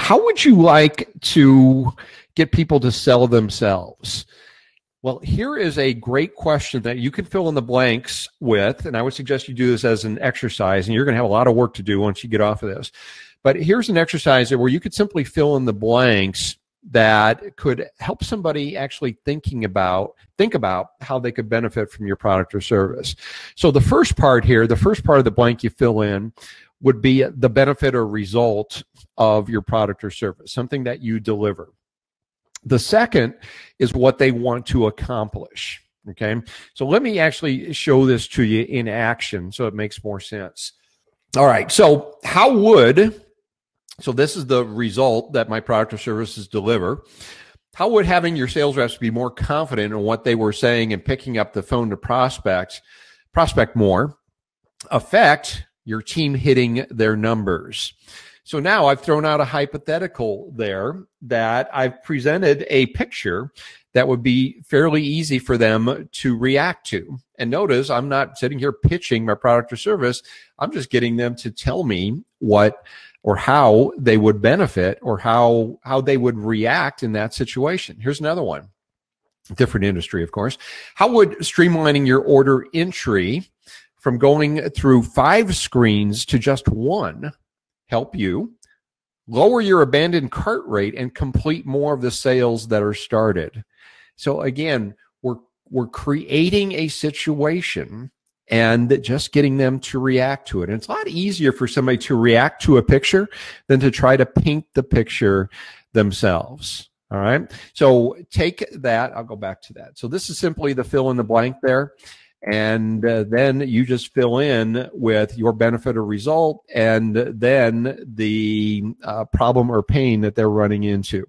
how would you like to get people to sell themselves? Well, here is a great question that you can fill in the blanks with, and I would suggest you do this as an exercise, and you're going to have a lot of work to do once you get off of this. But here's an exercise where you could simply fill in the blanks that could help somebody actually think about how they could benefit from your product or service. So the first part here, the first part of the blank you fill in would be the benefit or result of your product or service, something that you deliver. The second is what they want to accomplish. Okay, so let me actually show this to you in action so it makes more sense. All right, so this is the result that my product or services deliver. How would having your sales reps be more confident in what they were saying and picking up the phone to prospect more affect your team hitting their numbers? So now I've thrown out a hypothetical there that I've presented a picture that would be fairly easy for them to react to. And notice I'm not sitting here pitching my product or service. I'm just getting them to tell me what or how they would benefit or how they would react in that situation. Here's another one. Different industry, of course. How would streamlining your order entry from going through 5 screens to just 1 help you lower your abandoned cart rate and complete more of the sales that are started? So again, we're creating a situation and just getting them to react to it. And it's a lot easier for somebody to react to a picture than to try to paint the picture themselves. All right. So take that. I'll go back to that. So this is simply the fill in the blank there. And then you just fill in with your benefit or result and then the problem or pain that they're running into.